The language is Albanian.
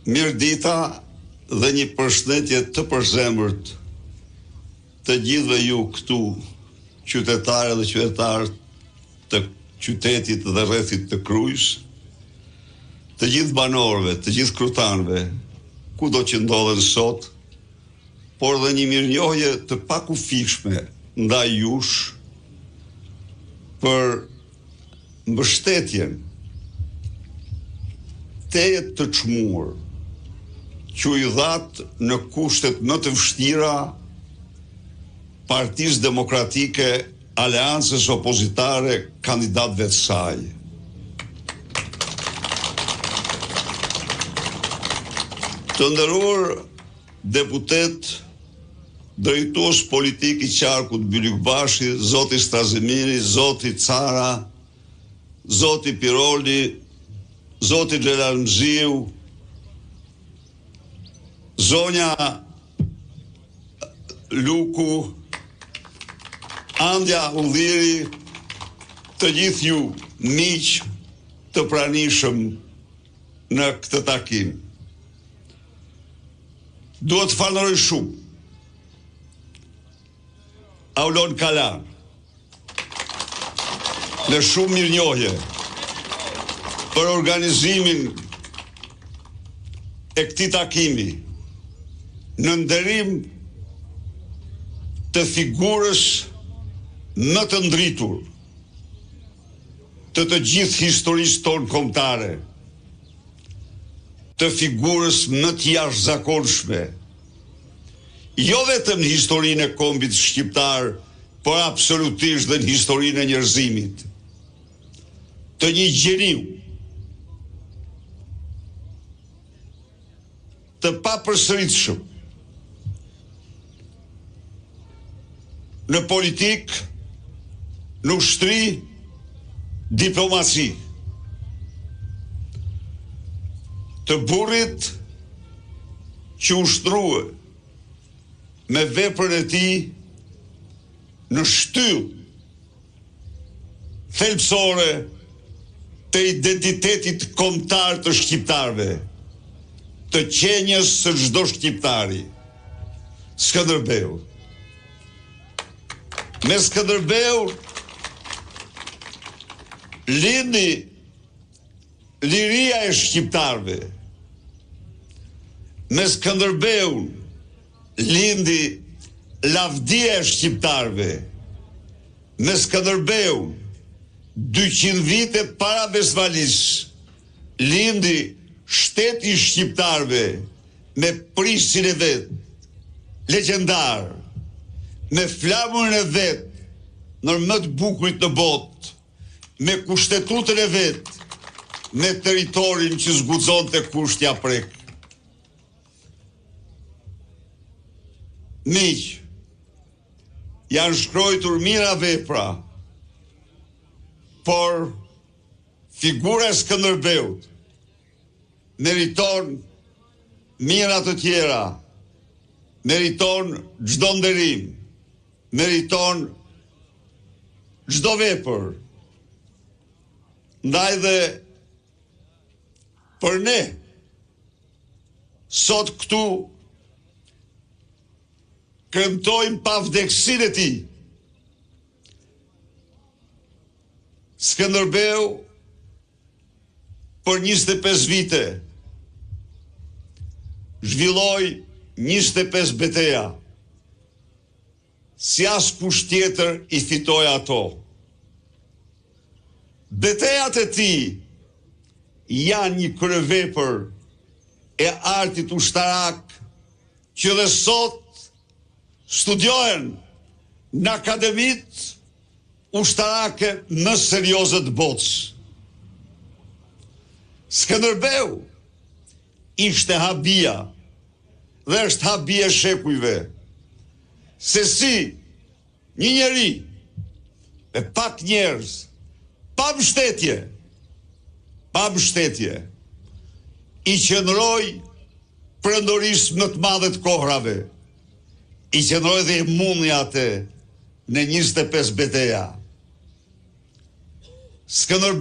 Mirdita dhe një përshëndetje të përzemërt të gjithëve ju këtu, qytetarë dhe qytetarë të qytetit dhe rrethit të Krujës, të gjithë banorëve, të gjithë kryetarëve, kudo që ndodhen sot, por dhe një mirënjohje të pakufishme ndaj jush për mbështetjen tejet të çmuar që i dhat në kushtet më të vështira Partisë Demokratike, Aleancës Opozitare, kandidatëve të saj. Të nderuar deputet, drejtues politik i qarkut Byllykbashi, zoti Strazimiri, zoti Cara, zoti Piroli, zoti Xhelal Mziu, zonja Luku, Andja Udhiri, të gjithë ju miq të pranishëm në këtë takim. Duhet të falenderoj shumë Aulon Kalan në shumë mirënjohje për organizimin e këtij takimi në nderim të figurës më të ndritur të gjithë historisë tonë kombëtare, të figurës më të jashtëzakonshme, jo vetëm në historinë e kombit shqiptar, por absolutisht dhe në historinë e njerëzimit, të një gjeniu të papërsëritshëm në politikë, në ushtri, diplomaci, të burrit që ushtrua me veprën e tij në shtyllë thelbësore të identitetit kombëtar të shqiptarëve, të qenjes së çdo shqiptari, Skënderbeu. Me Skënderbeu lindi liria e shqiptarëve. Me Skënderbeun lindi lavdia e shqiptarëve. Me Skënderbeun 200 vite para Vesvalis lindi shteti i shqiptarëve me prisin e vet, legjendar, me flamurën e vet, në më të bukurit në botë, me kushtetutën e vet, me territorin që zguxonte kushtja prek. Miq, janë shkruar mira vepra, por figura e Skënderbeut meriton mira të tjera, meriton çdo nderim, meriton çdo vepër. Ndaj dhe për ne sot këtu kremtojmë pavdekësinë e tij. Skënderbeu për 25 vite zhvilloi 25 beteja. Si askush tjetër i fitoi ato. Betejat e tij janë një kryevepër e artit ushtarak që dhe sot studiohen në akademitë ushtarake më serioze të botës. Skënderbeu ishte habia dhe është habia e shekujve, se si një njeri me pak njerëz, pa mbështetje, i qëndroi prëndorisë më të madhe të kohrave, i qëndroi dhe i mundi atë në 25 beteja. Skënderbeu